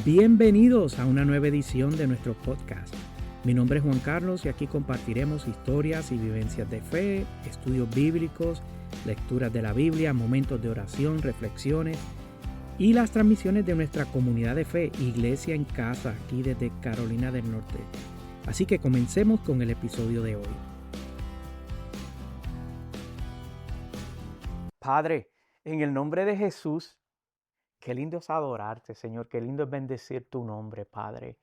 Bienvenidos a una nueva edición de nuestro podcast. Mi nombre es Juan Carlos y aquí compartiremos historias y vivencias de fe, estudios bíblicos, lecturas de la Biblia, momentos de oración, reflexiones y las transmisiones de nuestra comunidad de fe, Iglesia en Casa, aquí desde Carolina del Norte. Así que comencemos con el episodio de hoy. Padre, en el nombre de Jesús, qué lindo es adorarte, Señor, qué lindo es bendecir tu nombre, Padre.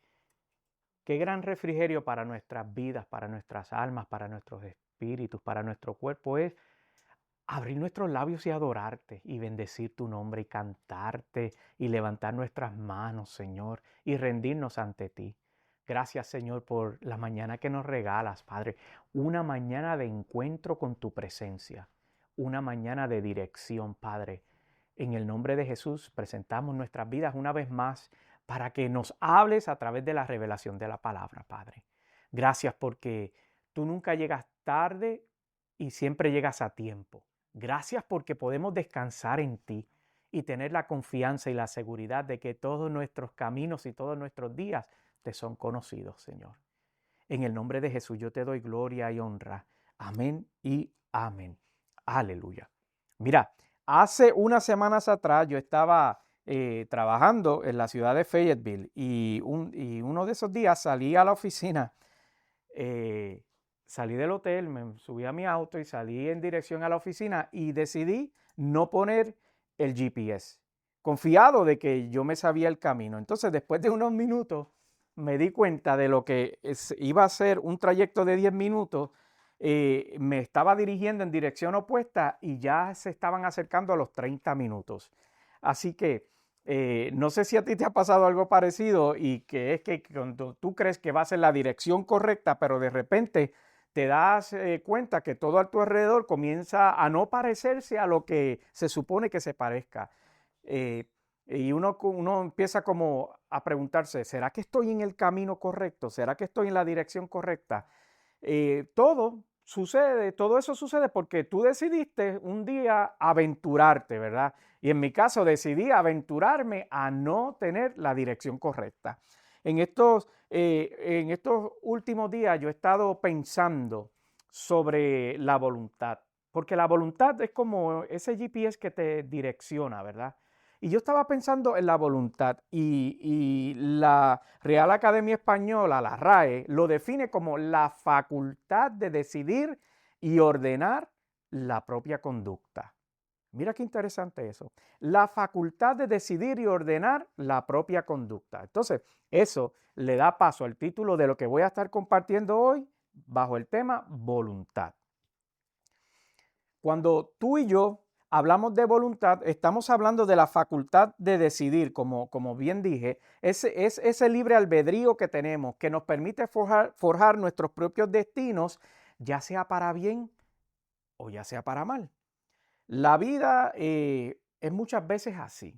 Qué gran refrigerio para nuestras vidas, para nuestras almas, para nuestros espíritus, para nuestro cuerpo es abrir nuestros labios y adorarte y bendecir tu nombre y cantarte y levantar nuestras manos, Señor, y rendirnos ante ti. Gracias, Señor, por la mañana que nos regalas, Padre. Una mañana de encuentro con tu presencia, una mañana de dirección, Padre. En el nombre de Jesús presentamos nuestras vidas una vez más para que nos hables a través de la revelación de la palabra, Padre. Gracias porque tú nunca llegas tarde y siempre llegas a tiempo. Gracias porque podemos descansar en ti y tener la confianza y la seguridad de que todos nuestros caminos y todos nuestros días te son conocidos, Señor. En el nombre de Jesús yo te doy gloria y honra. Amén y amén. Aleluya. Mira, hace unas semanas atrás yo estaba trabajando en la ciudad de Fayetteville y uno de esos días salí a la oficina, salí del hotel, me subí a mi auto y salí en dirección a la oficina y decidí no poner el GPS, confiado de que yo me sabía el camino. Entonces, después de unos minutos, me di cuenta de lo que iba a ser un trayecto de 10 minutos. Me estaba dirigiendo en dirección opuesta y ya se estaban acercando a los 30 minutos. Así que no sé si a ti te ha pasado algo parecido y que es que cuando tú crees que vas en la dirección correcta, pero de repente te das cuenta que todo a tu alrededor comienza a no parecerse a lo que se supone que se parezca. Y uno empieza como a preguntarse, ¿será que estoy en el camino correcto? ¿Será que estoy en la dirección correcta? Todo eso sucede porque tú decidiste un día aventurarte, ¿verdad? Y en mi caso decidí aventurarme a no tener la dirección correcta. En estos últimos días yo he estado pensando sobre la voluntad, porque la voluntad es como ese GPS que te direcciona, ¿verdad? Y yo estaba pensando en la voluntad y la Real Academia Española, la RAE, lo define como la facultad de decidir y ordenar la propia conducta. Mira qué interesante eso. La facultad de decidir y ordenar la propia conducta. Entonces, eso le da paso al título de lo que voy a estar compartiendo hoy bajo el tema voluntad. Cuando tú y yo hablamos de voluntad, estamos hablando de la facultad de decidir, como bien dije, es ese libre albedrío que tenemos que nos permite forjar nuestros propios destinos, ya sea para bien o ya sea para mal. La vida es muchas veces así.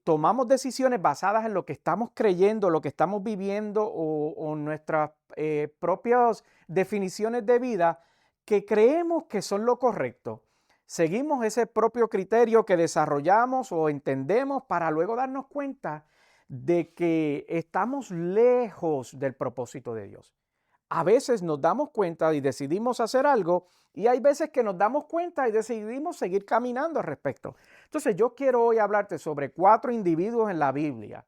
Tomamos decisiones basadas en lo que estamos creyendo, lo que estamos viviendo o nuestras propias definiciones de vida que creemos que son lo correcto. Seguimos ese propio criterio que desarrollamos o entendemos para luego darnos cuenta de que estamos lejos del propósito de Dios. A veces nos damos cuenta y decidimos hacer algo y hay veces que nos damos cuenta y decidimos seguir caminando al respecto. Entonces yo quiero hoy hablarte sobre 4 individuos en la Biblia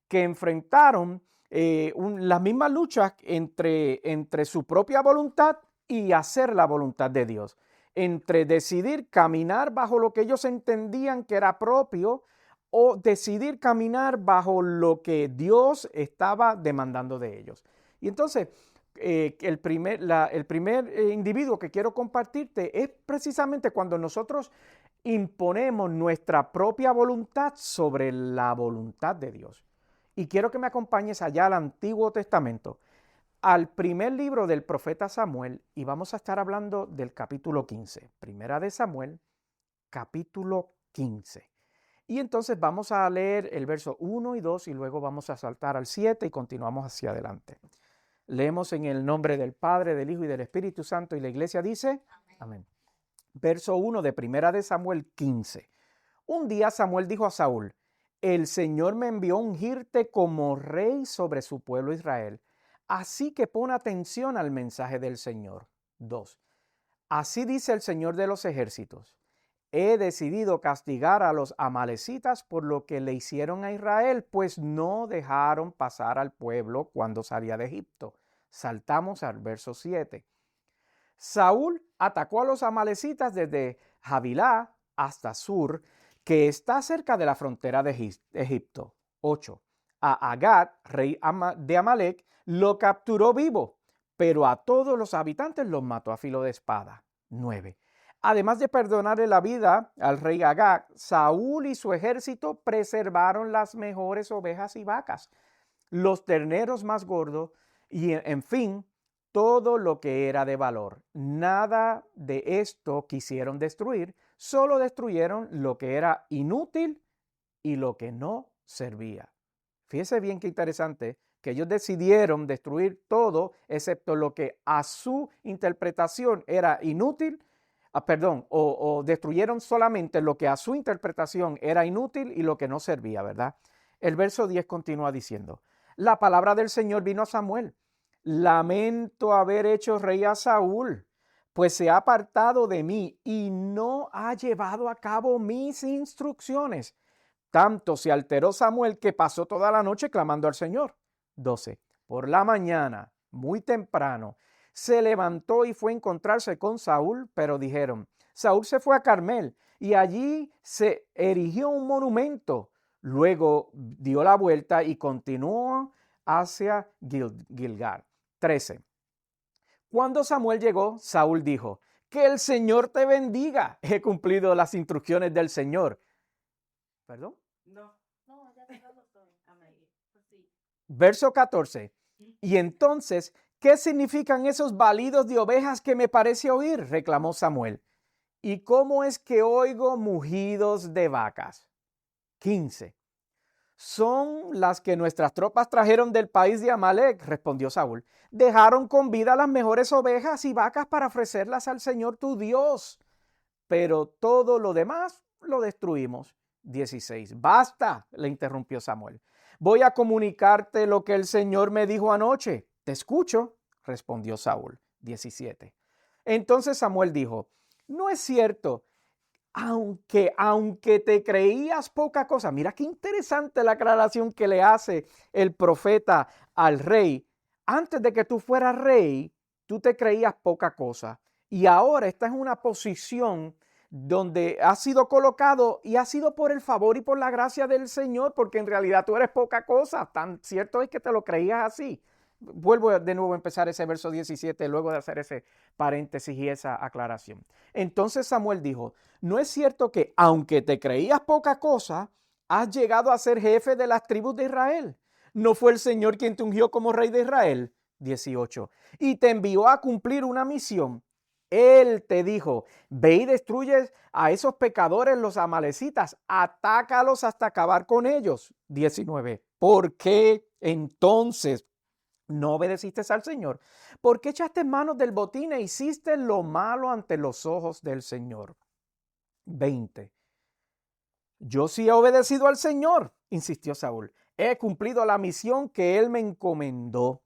que enfrentaron las mismas luchas entre su propia voluntad y hacer la voluntad de Dios, entre decidir caminar bajo lo que ellos entendían que era propio o decidir caminar bajo lo que Dios estaba demandando de ellos. Y entonces, el primer individuo que quiero compartirte es precisamente cuando nosotros imponemos nuestra propia voluntad sobre la voluntad de Dios. Y quiero que me acompañes allá al Antiguo Testamento, al primer libro del profeta Samuel, y vamos a estar hablando del capítulo 15. Primera de Samuel, capítulo 15. Y entonces vamos a leer el verso 1 y 2 y luego vamos a saltar al 7 y continuamos hacia adelante. Leemos en el nombre del Padre, del Hijo y del Espíritu Santo y la iglesia dice, amén. Verso 1 de Primera de Samuel 15. Un día Samuel dijo a Saúl, el Señor me envió a ungirte como rey sobre su pueblo Israel. Así que pon atención al mensaje del Señor. 2. Así dice el Señor de los ejércitos. He decidido castigar a los amalecitas por lo que le hicieron a Israel, pues no dejaron pasar al pueblo cuando salía de Egipto. Saltamos al verso 7. Saúl atacó a los amalecitas desde Havilá hasta Sur, que está cerca de la frontera de Egipto. 8. A Agag, rey de Amalek, lo capturó vivo, pero a todos los habitantes los mató a filo de espada. 9. Además de perdonarle la vida al rey Agag, Saúl y su ejército preservaron las mejores ovejas y vacas, los terneros más gordos y, en fin, todo lo que era de valor. Nada de esto quisieron destruir, solo destruyeron lo que era inútil y lo que no servía. Fíjese bien qué interesante que ellos decidieron destruir todo excepto lo que a su interpretación era inútil, o destruyeron solamente lo que a su interpretación era inútil y lo que no servía, ¿verdad? El verso 10 continúa diciendo, la palabra del Señor vino a Samuel. Lamento haber hecho rey a Saúl, pues se ha apartado de mí y no ha llevado a cabo mis instrucciones. Tanto se alteró Samuel que pasó toda la noche clamando al Señor. 12. Por la mañana, muy temprano, se levantó y fue a encontrarse con Saúl, pero dijeron, Saúl se fue a Carmel y allí se erigió un monumento. Luego dio la vuelta y continuó hacia Gilgal. 13. Cuando Samuel llegó, Saúl dijo, que el Señor te bendiga. He cumplido las instrucciones del Señor. ¿Perdón? No, ya dejamos todo. Verso 14. Y entonces, ¿qué significan esos balidos de ovejas que me parece oír? Reclamó Samuel. ¿Y cómo es que oigo mugidos de vacas? 15. Son las que nuestras tropas trajeron del país de Amalek, respondió Saúl. Dejaron con vida las mejores ovejas y vacas para ofrecerlas al Señor tu Dios. Pero todo lo demás lo destruimos. 16. Basta, le interrumpió Samuel. Voy a comunicarte lo que el Señor me dijo anoche. Te escucho, respondió Saúl. 17. Entonces Samuel dijo, no es cierto, aunque te creías poca cosa. Mira qué interesante la aclaración que le hace el profeta al rey. Antes de que tú fueras rey, tú te creías poca cosa. Y ahora estás en una posición donde has sido colocado y ha sido por el favor y por la gracia del Señor, porque en realidad tú eres poca cosa. Tan cierto es que te lo creías así. Vuelvo de nuevo a empezar ese verso 17 luego de hacer ese paréntesis y esa aclaración. Entonces Samuel dijo, ¿no es cierto que aunque te creías poca cosa, has llegado a ser jefe de las tribus de Israel? ¿No fue el Señor quien te ungió como rey de Israel? 18. Y te envió a cumplir una misión. Él te dijo, ve y destruyes a esos pecadores, los amalecitas, atácalos hasta acabar con ellos. 19. ¿Por qué entonces no obedeciste al Señor? ¿Por qué echaste manos del botín e hiciste lo malo ante los ojos del Señor? 20. Yo sí he obedecido al Señor, insistió Saúl. He cumplido la misión que él me encomendó.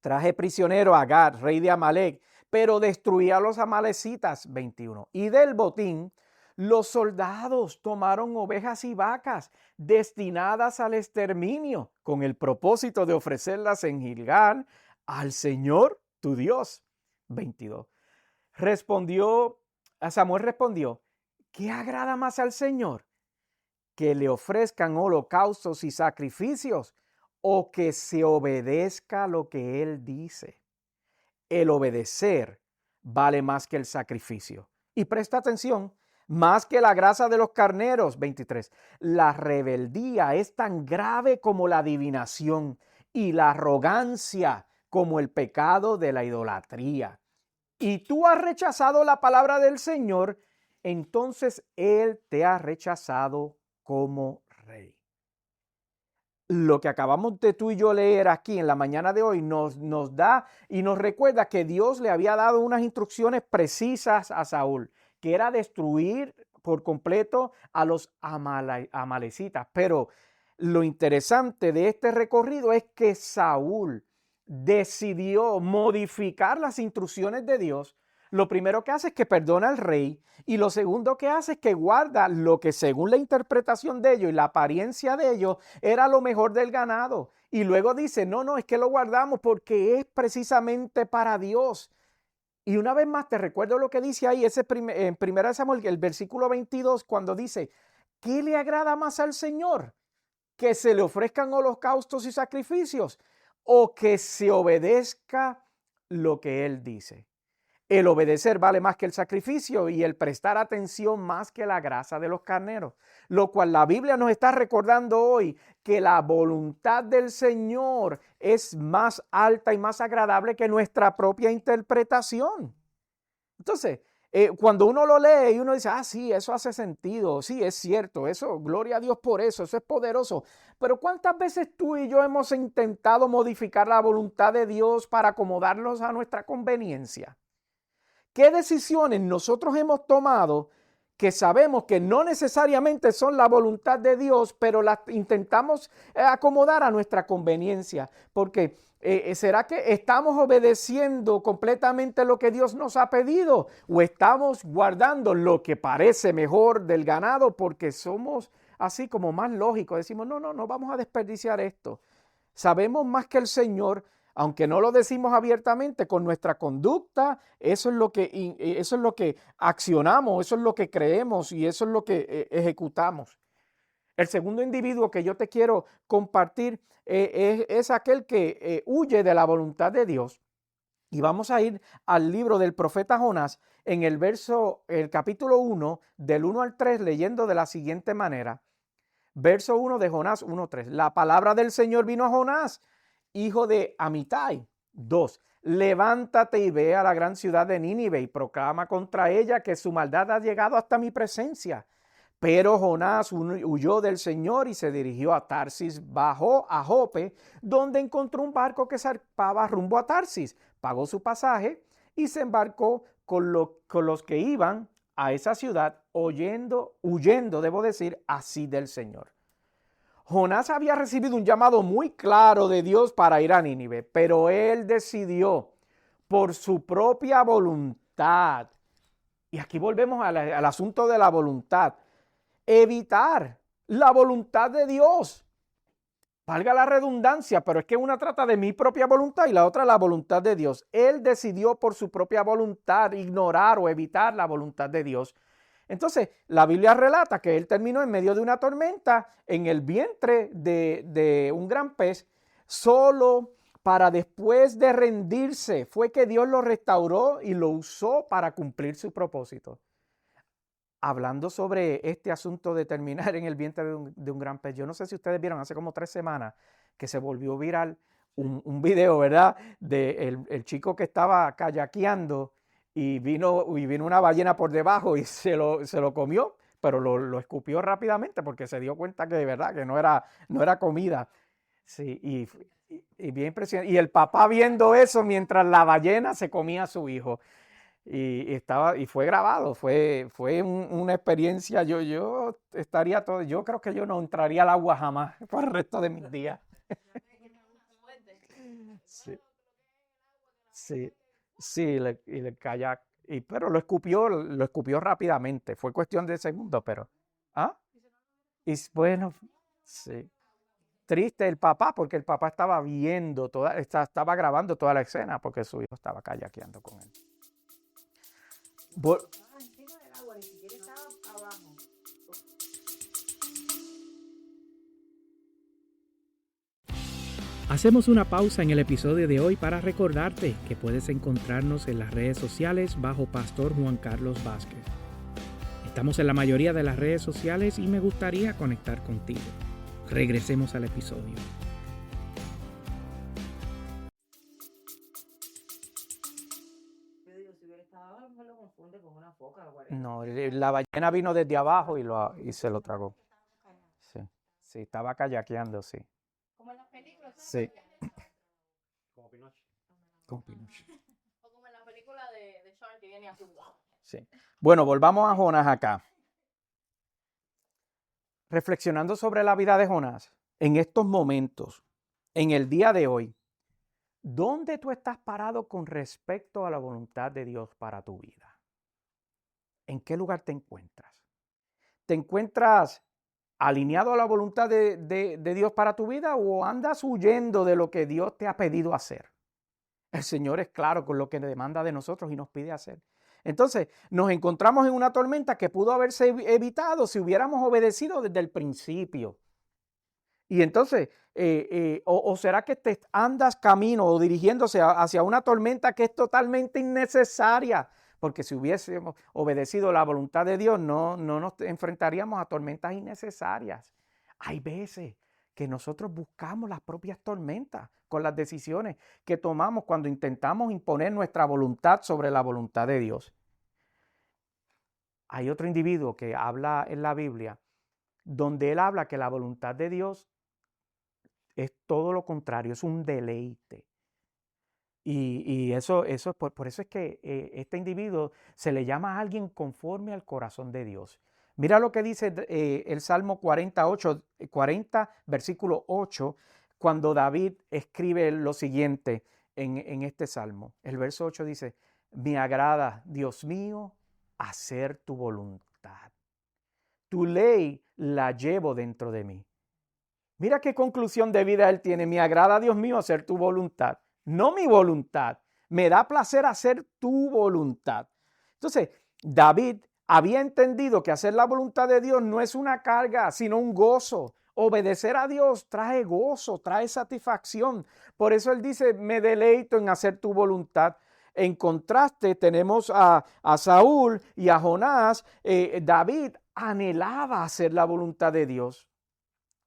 Traje prisionero a Agag, rey de Amalek, pero destruí a los amalecitas. 21. Y del botín, los soldados tomaron ovejas y vacas destinadas al exterminio, con el propósito de ofrecerlas en Gilgal al Señor tu Dios. 22. Samuel respondió, ¿qué agrada más al Señor? ¿Que le ofrezcan holocaustos y sacrificios o que se obedezca lo que Él dice? El obedecer vale más que el sacrificio. Y presta atención, más que la grasa de los carneros. 23. La rebeldía es tan grave como la adivinación y la arrogancia como el pecado de la idolatría. Y tú has rechazado la palabra del Señor, entonces Él te ha rechazado como rey. Lo que acabamos de tú y yo leer aquí en la mañana de hoy nos da y nos recuerda que Dios le había dado unas instrucciones precisas a Saúl, que era destruir por completo a los amalecitas. Pero lo interesante de este recorrido es que Saúl decidió modificar las instrucciones de Dios. Lo primero que hace es que perdona al rey y lo segundo que hace es que guarda lo que según la interpretación de ellos y la apariencia de ellos era lo mejor del ganado. Y luego dice, no, es que lo guardamos porque es precisamente para Dios. Y una vez más te recuerdo lo que dice ahí en 1 Samuel, el versículo 22, cuando dice, ¿qué le agrada más al Señor? ¿Que se le ofrezcan holocaustos y sacrificios o que se obedezca lo que Él dice? El obedecer vale más que el sacrificio y el prestar atención más que la grasa de los carneros. Lo cual la Biblia nos está recordando hoy que la voluntad del Señor es más alta y más agradable que nuestra propia interpretación. Entonces, cuando uno lo lee y uno dice, sí, eso hace sentido, sí, es cierto, eso, gloria a Dios por eso es poderoso. Pero ¿cuántas veces tú y yo hemos intentado modificar la voluntad de Dios para acomodarnos a nuestra conveniencia? ¿Qué decisiones nosotros hemos tomado que sabemos que no necesariamente son la voluntad de Dios, pero las intentamos acomodar a nuestra conveniencia? Porque ¿será que estamos obedeciendo completamente lo que Dios nos ha pedido? ¿O estamos guardando lo que parece mejor del ganado porque somos así como más lógicos? Decimos, no vamos a desperdiciar esto. Sabemos más que el Señor. Aunque no lo decimos abiertamente, con nuestra conducta, eso es lo que accionamos, eso es lo que creemos y eso es lo que ejecutamos. El segundo individuo que yo te quiero compartir es aquel que huye de la voluntad de Dios. Y vamos a ir al libro del profeta Jonás en el capítulo 1, del 1 al 3, leyendo de la siguiente manera. Verso 1 de Jonás 1:3. La palabra del Señor vino a Jonás, hijo de Amitai. 2. Levántate y ve a la gran ciudad de Nínive y proclama contra ella que su maldad ha llegado hasta mi presencia. Pero Jonás huyó del Señor y se dirigió a Tarsis, bajó a Jope, donde encontró un barco que zarpaba rumbo a Tarsis. Pagó su pasaje y se embarcó con los que iban a esa ciudad, huyendo, debo decir, así del Señor. Jonás había recibido un llamado muy claro de Dios para ir a Nínive, pero él decidió por su propia voluntad, y aquí volvemos al asunto de la voluntad, evitar la voluntad de Dios. Valga la redundancia, pero es que una trata de mi propia voluntad y la otra la voluntad de Dios. Él decidió por su propia voluntad ignorar o evitar la voluntad de Dios. Entonces, la Biblia relata que él terminó en medio de una tormenta en el vientre de un gran pez, solo para después de rendirse. Fue que Dios lo restauró y lo usó para cumplir su propósito. Hablando sobre este asunto de terminar en el vientre de un gran pez, yo no sé si ustedes vieron hace como 3 semanas que se volvió viral un video, ¿verdad? De el chico que estaba kayakeando y vino una ballena por debajo y se lo comió, pero lo escupió rápidamente porque se dio cuenta que de verdad que no era comida. Sí, y bien impresionante. Y el papá viendo eso mientras la ballena se comía a su hijo. Y fue grabado, fue una experiencia. Yo estaría todo, yo creo que yo no entraría al agua jamás por el resto de mis días. Sí, sí, sí, y el kayak, pero lo escupió rápidamente, fue cuestión de segundos, pero, y bueno, sí. Triste el papá, porque el papá estaba viendo estaba grabando toda la escena, porque su hijo estaba kayakeando con él. Encima del agua, ni siquiera estaba abajo. Hacemos una pausa en el episodio de hoy para recordarte que puedes encontrarnos en las redes sociales bajo Pastor Juan Carlos Vázquez. Estamos en la mayoría de las redes sociales y me gustaría conectar contigo. Regresemos al episodio. Yo digo, si hubiera estado abajo, me lo confunde con una foca o whatever. No, la ballena vino desde abajo y se lo tragó. Sí, estaba kayakeando, sí. Como en las películas. Sí. Como Pinocho. Con Pinocho. O como en la película de Shark que viene así. ¡Wow! Sí. Bueno, volvamos a Jonás acá. reflexionando sobre la vida de Jonás, en estos momentos, en el día de hoy, ¿dónde tú estás parado con respecto a la voluntad de Dios para tu vida? ¿En qué lugar te encuentras? ¿Te encuentras alineado a la voluntad de Dios para tu vida o andas huyendo de lo que Dios te ha pedido hacer? El Señor es claro con lo que demanda de nosotros y nos pide hacer. Entonces, nos encontramos en una tormenta que pudo haberse evitado si hubiéramos obedecido desde el principio. Y entonces, o será que te andas camino o dirigiéndose hacia una tormenta que es totalmente innecesaria, porque si hubiésemos obedecido la voluntad de Dios, no nos enfrentaríamos a tormentas innecesarias. Hay veces que nosotros buscamos las propias tormentas con las decisiones que tomamos cuando intentamos imponer nuestra voluntad sobre la voluntad de Dios. Hay otro individuo que habla en la Biblia, donde él habla que la voluntad de Dios es todo lo contrario, es un deleite. Y eso por eso es que este individuo se le llama a alguien conforme al corazón de Dios. Mira lo que dice el Salmo 40, versículo 8, cuando David escribe lo siguiente en este Salmo. El verso 8 dice, me agrada, Dios mío, hacer tu voluntad. Tu ley la llevo dentro de mí. Mira qué conclusión de vida él tiene. Me agrada, Dios mío, hacer tu voluntad. No mi voluntad. Me da placer hacer tu voluntad. Entonces, David había entendido que hacer la voluntad de Dios no es una carga, sino un gozo. Obedecer a Dios trae gozo, trae satisfacción. Por eso él dice, me deleito en hacer tu voluntad. En contraste, tenemos a Saúl y a Jonás. David anhelaba hacer la voluntad de Dios.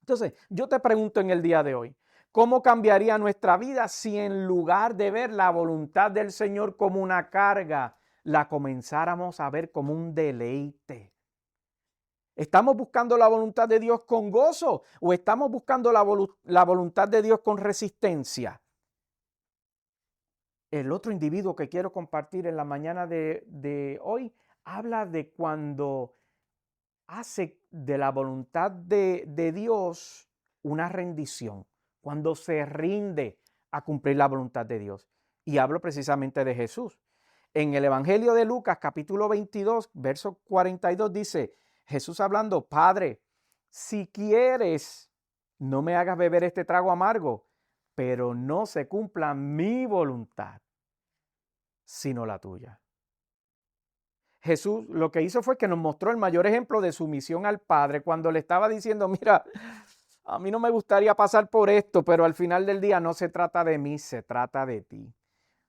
Entonces, yo te pregunto en el día de hoy, ¿cómo cambiaría nuestra vida si en lugar de ver la voluntad del Señor como una carga, la comenzáramos a ver como un deleite? ¿Estamos buscando la voluntad de Dios con gozo o estamos buscando la voluntad de Dios con resistencia? El otro individuo que quiero compartir en la mañana de hoy habla de cuando hace de la voluntad de Dios una rendición, cuando se rinde a cumplir la voluntad de Dios. Y hablo precisamente de Jesús. En el Evangelio de Lucas, capítulo 22, verso 42, dice, Jesús hablando, Padre, si quieres, no me hagas beber este trago amargo, pero no se cumpla mi voluntad, sino la tuya. Jesús lo que hizo fue que nos mostró el mayor ejemplo de sumisión al Padre cuando le estaba diciendo, mira, a mí no me gustaría pasar por esto, pero al final del día no se trata de mí, se trata de ti.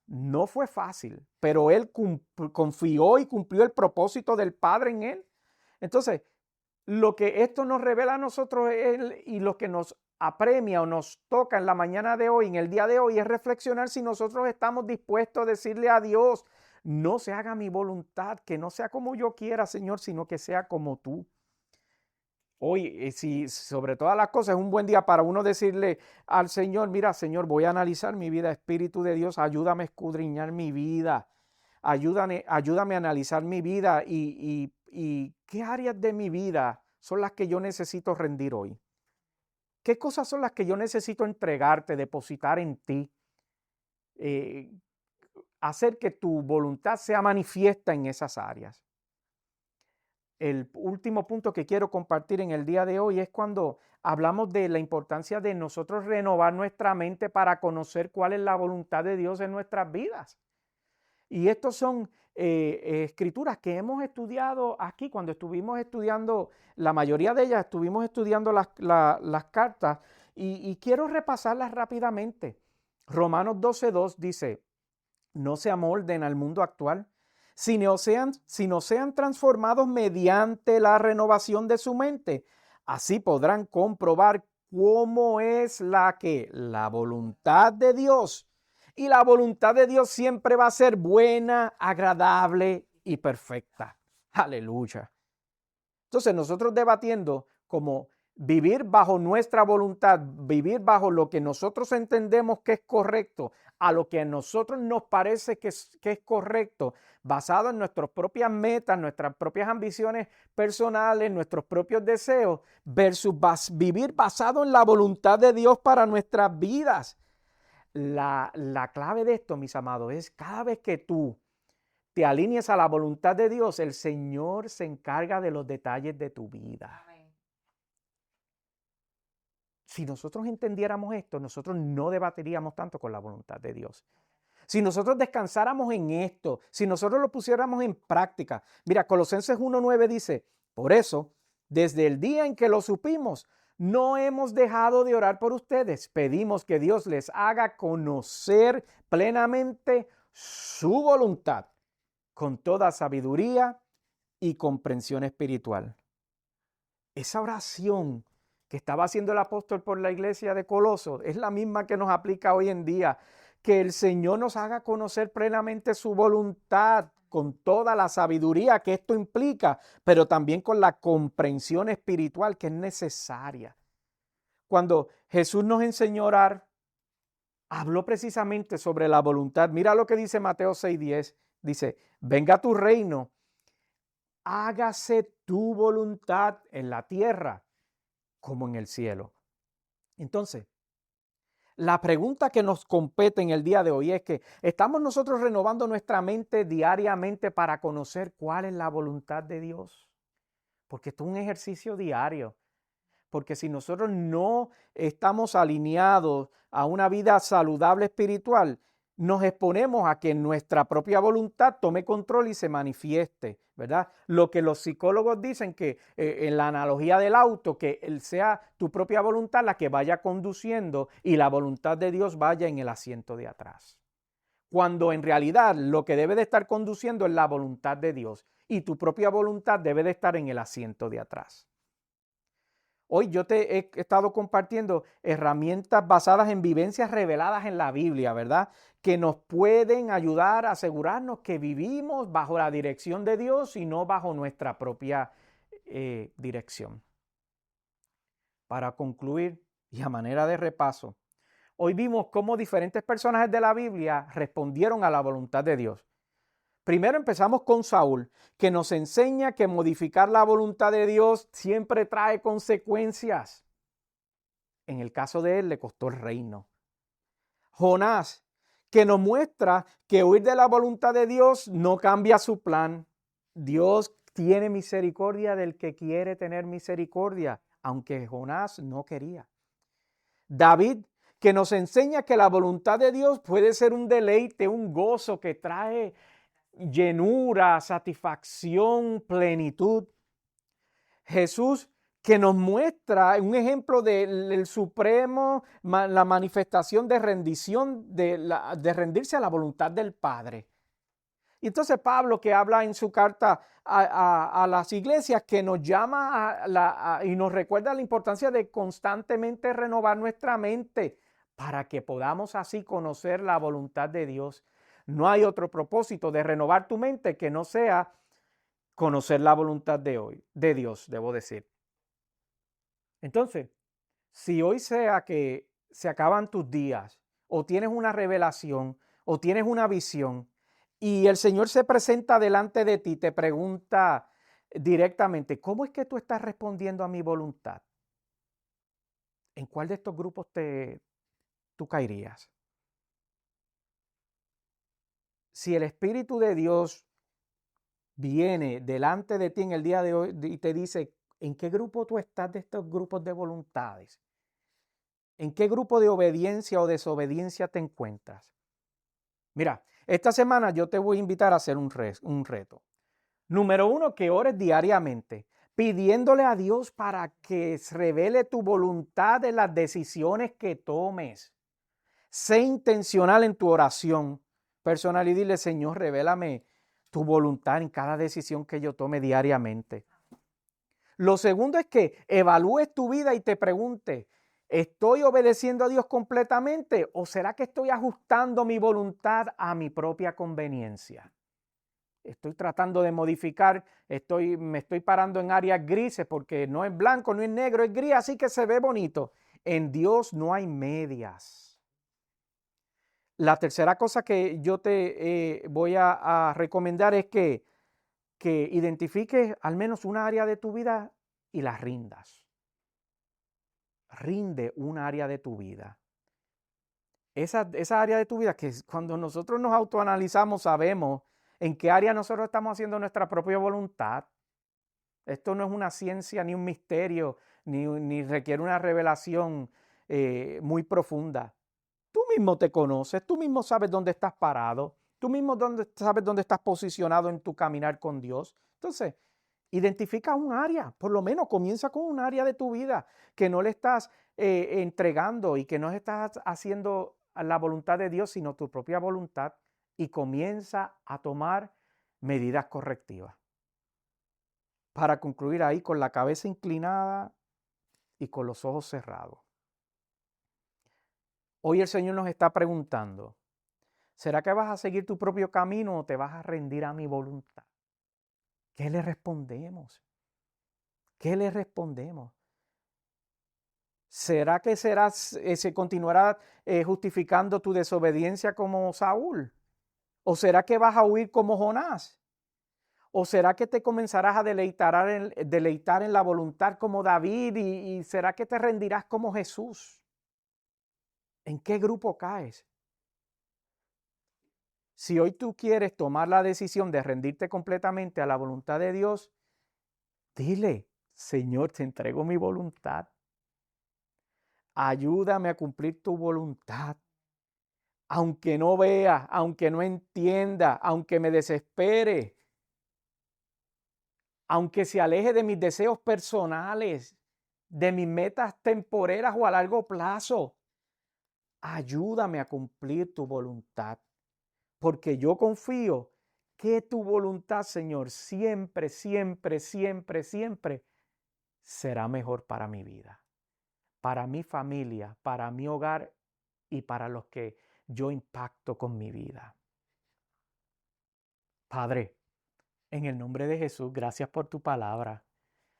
No fue fácil, pero él confió y cumplió el propósito del Padre en él. Entonces, lo que esto nos revela a nosotros y lo que nos apremia o nos toca en la mañana de hoy, en el día de hoy, es reflexionar si nosotros estamos dispuestos a decirle a Dios, no se haga mi voluntad, que no sea como yo quiera, Señor, sino que sea como tú. Hoy, si sobre todas las cosas es un buen día para uno decirle al Señor, mira, Señor, voy a analizar mi vida, Espíritu de Dios, ayúdame a escudriñar mi vida, ayúdame a analizar mi vida y qué áreas de mi vida son las que yo necesito rendir hoy. ¿Qué cosas son las que yo necesito entregarte, depositar en ti? Hacer que tu voluntad sea manifiesta en esas áreas. El último punto que quiero compartir en el día de hoy es cuando hablamos de la importancia de nosotros renovar nuestra mente para conocer cuál es la voluntad de Dios en nuestras vidas. Y estos son escrituras que hemos estudiado aquí cuando estuvimos estudiando, la mayoría de ellas estuvimos estudiando las cartas y quiero repasarlas rápidamente. Romanos 12:2 dice, no se amolden al mundo actual, sino sean transformados mediante la renovación de su mente. Así podrán comprobar cómo es la voluntad de Dios. Y la voluntad de Dios siempre va a ser buena, agradable y perfecta. Aleluya. Entonces nosotros debatiendo como vivir bajo nuestra voluntad, vivir bajo lo que nosotros entendemos que es correcto, a lo que a nosotros nos parece que es correcto, basado en nuestras propias metas, nuestras propias ambiciones personales, nuestros propios deseos, versus vivir basado en la voluntad de Dios para nuestras vidas. La clave de esto, mis amados, es cada vez que tú te alinees a la voluntad de Dios, el Señor se encarga de los detalles de tu vida. Amén. Si nosotros entendiéramos esto, nosotros no debatiríamos tanto con la voluntad de Dios. Si nosotros descansáramos en esto, si nosotros lo pusiéramos en práctica. Mira, Colosenses 1:9 dice, por eso, desde el día en que lo supimos, no hemos dejado de orar por ustedes. Pedimos que Dios les haga conocer plenamente su voluntad, con toda sabiduría y comprensión espiritual. Esa oración que estaba haciendo el apóstol por la iglesia de Coloso es la misma que nos aplica hoy en día. Que el Señor nos haga conocer plenamente su voluntad con toda la sabiduría que esto implica, pero también con la comprensión espiritual que es necesaria. Cuando Jesús nos enseñó a orar, habló precisamente sobre la voluntad. Mira lo que dice Mateo 6:10. Dice, venga tu reino, hágase tu voluntad en la tierra como en el cielo. Entonces, la pregunta que nos compete en el día de hoy es que ¿estamos nosotros renovando nuestra mente diariamente para conocer cuál es la voluntad de Dios? Porque esto es un ejercicio diario. Porque si nosotros no estamos alineados a una vida saludable espiritual, nos exponemos a que nuestra propia voluntad tome control y se manifieste, ¿verdad? Lo que los psicólogos dicen que en la analogía del auto, que sea tu propia voluntad la que vaya conduciendo y la voluntad de Dios vaya en el asiento de atrás. Cuando en realidad lo que debe de estar conduciendo es la voluntad de Dios y tu propia voluntad debe de estar en el asiento de atrás. Hoy yo te he estado compartiendo herramientas basadas en vivencias reveladas en la Biblia, ¿verdad? Que nos pueden ayudar a asegurarnos que vivimos bajo la dirección de Dios y no bajo nuestra propia dirección. Para concluir, y a manera de repaso, hoy vimos cómo diferentes personajes de la Biblia respondieron a la voluntad de Dios. Primero empezamos con Saúl, que nos enseña que modificar la voluntad de Dios siempre trae consecuencias. En el caso de él le costó el reino. Jonás, que nos muestra que huir de la voluntad de Dios no cambia su plan. Dios tiene misericordia del que quiere tener misericordia, aunque Jonás no quería. David, que nos enseña que la voluntad de Dios puede ser un deleite, un gozo que trae llenura, satisfacción, plenitud. Jesús, que nos muestra un ejemplo del supremo, la manifestación de rendición, de rendirse a la voluntad del Padre. Y entonces Pablo, que habla en su carta a las iglesias, que nos llama y nos recuerda la importancia de constantemente renovar nuestra mente para que podamos así conocer la voluntad de Dios. No hay otro propósito de renovar tu mente que no sea conocer la voluntad de Dios, debo decir. Entonces, si hoy sea que se acaban tus días, o tienes una revelación, o tienes una visión, y el Señor se presenta delante de ti, te pregunta directamente, ¿cómo es que tú estás respondiendo a mi voluntad? ¿En cuál de estos grupos tú caerías? Si el Espíritu de Dios viene delante de ti en el día de hoy y te dice, ¿en qué grupo tú estás de estos grupos de voluntades? ¿En qué grupo de obediencia o desobediencia te encuentras? Mira, esta semana yo te voy a invitar a hacer un reto. Número 1, que ores diariamente, pidiéndole a Dios para que revele tu voluntad en las decisiones que tomes. Sé intencional en tu oración personal y dile, Señor, revélame tu voluntad en cada decisión que yo tome diariamente. Lo segundo es que evalúes tu vida y te pregunte, ¿estoy obedeciendo a Dios completamente o será que estoy ajustando mi voluntad a mi propia conveniencia? estoy tratando de modificar, me estoy parando en áreas grises porque no es blanco, no es negro, es gris, así que se ve bonito. En Dios no hay medias. La tercera cosa que yo te voy a recomendar es que identifiques al menos una área de tu vida y la rindas. Rinde un área de tu vida. Esa área de tu vida que cuando nosotros nos autoanalizamos sabemos en qué área nosotros estamos haciendo nuestra propia voluntad. Esto no es una ciencia ni un misterio, ni requiere una revelación muy profunda. Tú mismo te conoces, tú mismo sabes dónde estás parado, tú mismo sabes dónde estás posicionado en tu caminar con Dios. Entonces, identifica un área, por lo menos comienza con un área de tu vida que no le estás entregando y que no estás haciendo la voluntad de Dios, sino tu propia voluntad, y comienza a tomar medidas correctivas. Para concluir ahí con la cabeza inclinada y con los ojos cerrados. Hoy el Señor nos está preguntando, ¿será que vas a seguir tu propio camino o te vas a rendir a mi voluntad? ¿Qué le respondemos? ¿Qué le respondemos? ¿Será que se continuará justificando tu desobediencia como Saúl? ¿O será que vas a huir como Jonás? ¿O será que te comenzarás a deleitar en la voluntad como David y será que te rendirás como Jesús? ¿En qué grupo caes? Si hoy tú quieres tomar la decisión de rendirte completamente a la voluntad de Dios, dile, Señor, te entrego mi voluntad. Ayúdame a cumplir tu voluntad. Aunque no vea, aunque no entienda, aunque me desespere, aunque se aleje de mis deseos personales, de mis metas temporeras o a largo plazo, ayúdame a cumplir tu voluntad. Porque yo confío que tu voluntad, Señor, siempre, siempre, siempre, siempre será mejor para mi vida, para mi familia, para mi hogar y para los que yo impacto con mi vida. Padre, en el nombre de Jesús, gracias por tu palabra.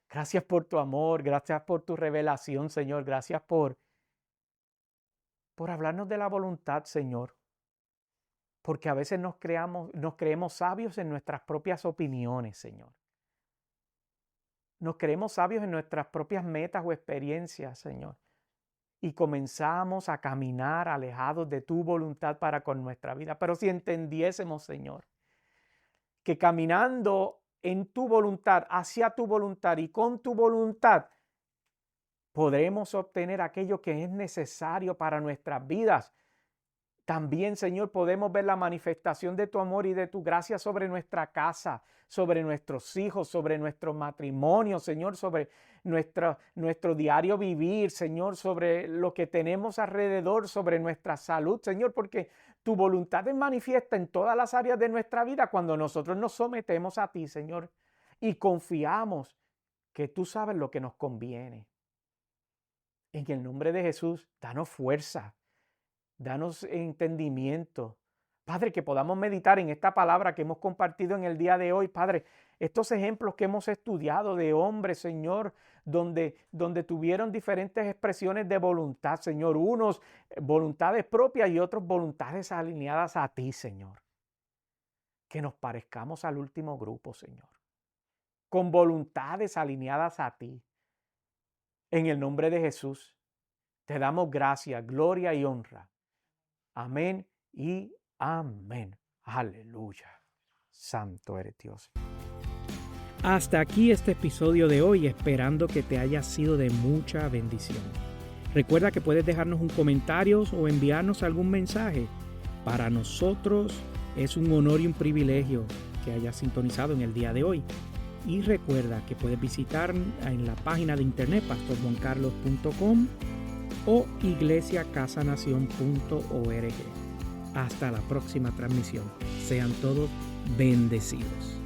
Gracias por tu amor, gracias por tu revelación, Señor. Gracias por hablarnos de la voluntad, Señor. Porque a veces nos creemos sabios en nuestras propias opiniones, Señor. Nos creemos sabios en nuestras propias metas o experiencias, Señor. Y comenzamos a caminar alejados de tu voluntad para con nuestra vida. Pero si entendiésemos, Señor, que caminando en tu voluntad, hacia tu voluntad y con tu voluntad, podremos obtener aquello que es necesario para nuestras vidas. También, Señor, podemos ver la manifestación de tu amor y de tu gracia sobre nuestra casa, sobre nuestros hijos, sobre nuestro matrimonio, Señor, sobre nuestro diario vivir, Señor, sobre lo que tenemos alrededor, sobre nuestra salud, Señor, porque tu voluntad es manifiesta en todas las áreas de nuestra vida cuando nosotros nos sometemos a ti, Señor, y confiamos que tú sabes lo que nos conviene. En el nombre de Jesús, danos fuerza. Danos entendimiento. Padre, que podamos meditar en esta palabra que hemos compartido en el día de hoy. Padre, estos ejemplos que hemos estudiado de hombres, Señor, donde tuvieron diferentes expresiones de voluntad, Señor. Unos voluntades propias y otros voluntades alineadas a ti, Señor. Que nos parezcamos al último grupo, Señor. Con voluntades alineadas a ti. En el nombre de Jesús, te damos gracia, gloria y honra. Amén y amén. Aleluya. Santo eres Dios. Hasta aquí este episodio de hoy, esperando que te haya sido de mucha bendición. Recuerda que puedes dejarnos un comentario o enviarnos algún mensaje. Para nosotros es un honor y un privilegio que hayas sintonizado en el día de hoy. Y recuerda que puedes visitar en la página de internet pastorjuancarlos.com o iglesiacasanacion.org. Hasta la próxima transmisión. Sean todos bendecidos.